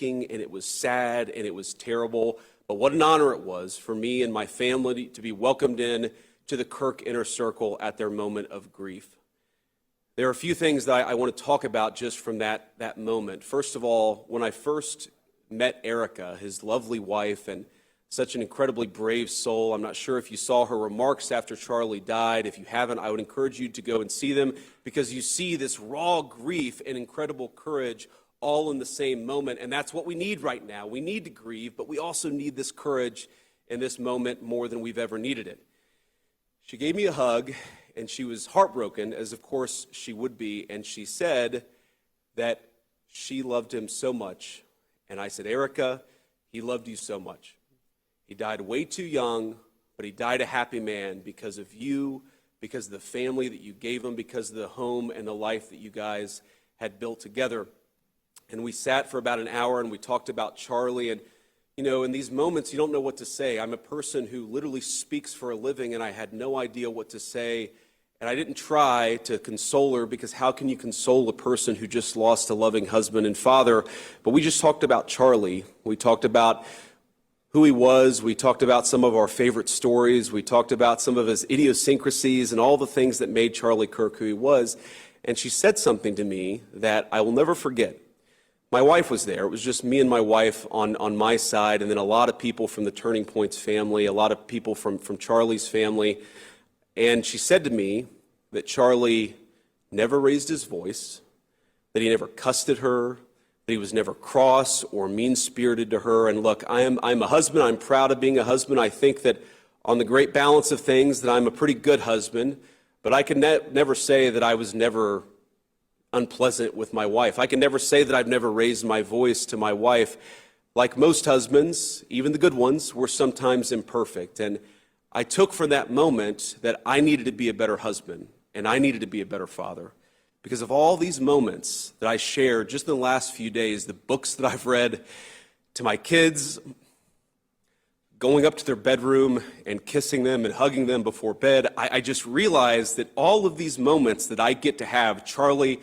and it was sad and it was terrible, but what an honor it was for me and my family to be welcomed in to the Kirk Inner Circle at their moment of grief. There are a few things that I want to talk about just from that moment. First of all, when I first met Erica, his lovely wife and such an incredibly brave soul, I'm not sure if you saw her remarks after Charlie died. If you haven't, I would encourage you to go and see them, because you see this raw grief and incredible courage all in the same moment, and that's what we need right now. We need to grieve, but we also need this courage in this moment more than we've ever needed it. She gave me a hug, and she was heartbroken, as of course she would be, and she said that she loved him so much. And I said, Erica, he loved you so much. He died way too young, but he died a happy man because of you, because of the family that you gave him, because of the home and the life that you guys had built together. And we sat for about an hour and we talked about Charlie. And, you know, in these moments, you don't know what to say. I'm a person who literally speaks for a living, and I had no idea what to say. And I didn't try to console her, because how can you console a person who just lost a loving husband and father? But we just talked about Charlie. We talked about who he was. We talked about some of our favorite stories. We talked about some of his idiosyncrasies and all the things that made Charlie Kirk who he was. And she said something to me that I will never forget. My wife was there. It was just me and my wife on my side, and then a lot of people from the Turning Point's family, a lot of people from Charlie's family. And she said to me that Charlie never raised his voice, that he never cussed at her, that he was never cross or mean-spirited to her. And look, I'm a husband. I'm proud of being a husband. I think that on the great balance of things that I'm a pretty good husband, but I can never say that I was never unpleasant with my wife. I can never say that I've never raised my voice to my wife. Like most husbands, even the good ones, we're sometimes imperfect. And I took from that moment that I needed to be a better husband and I needed to be a better father. Because of all these moments that I shared just in the last few days, the books that I've read to my kids, going up to their bedroom and kissing them and hugging them before bed, I just realized that all of these moments that I get to have, Charlie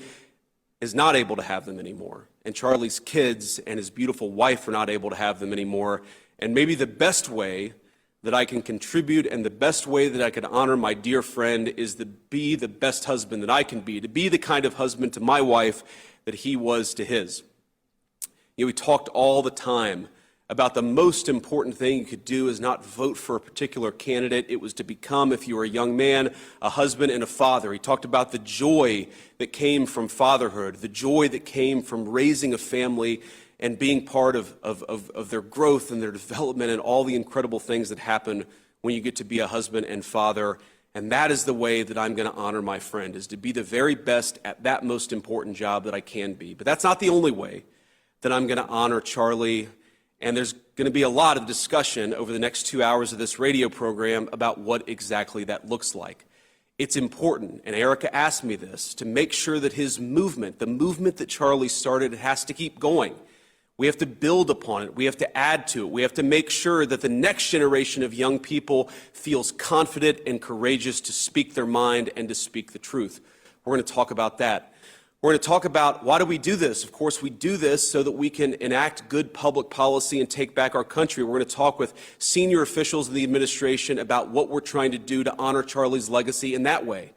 is not able to have them anymore. And Charlie's kids and his beautiful wife are not able to have them anymore. And maybe the best way that I can contribute and the best way that I can honor my dear friend is to be the best husband that I can be, to be the kind of husband to my wife that he was to his. You know, we talked all the time about the most important thing you could do is not vote for a particular candidate. It was to become, if you were a young man, a husband and a father. He talked about the joy that came from fatherhood, the joy that came from raising a family and being part of their growth and their development and all the incredible things that happen when you get to be a husband and father. And that is the way that I'm going to honor my friend, is to be the very best at that most important job that I can be. But that's not the only way that I'm going to honor Charlie. And there's going to be a lot of discussion over the next 2 hours of this radio program about what exactly that looks like. It's important, and Erica asked me this, to make sure that his movement, the movement that Charlie started, has to keep going. We have to build upon it. We have to add to it. We have to make sure that the next generation of young people feels confident and courageous to speak their mind and to speak the truth. We're going to talk about that. We're going to talk about why do we do this. Of course, we do this so that we can enact good public policy and take back our country. We're going to talk with senior officials in the administration about what we're trying to do to honor Charlie's legacy in that way.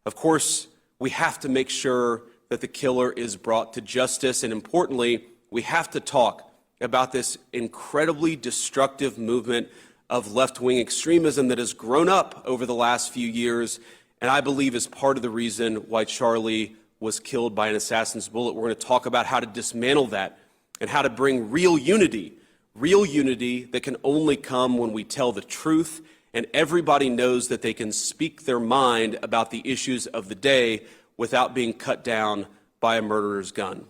Of course, we have to make sure that the killer is brought to justice, and importantly, we have to talk about this incredibly destructive movement of left-wing extremism that has grown up over the last few years, and I believe is part of the reason why Charlie was killed by an assassin's bullet. We're going to talk about how to dismantle that and how to bring real unity that can only come when we tell the truth and everybody knows that they can speak their mind about the issues of the day without being cut down by a murderer's gun.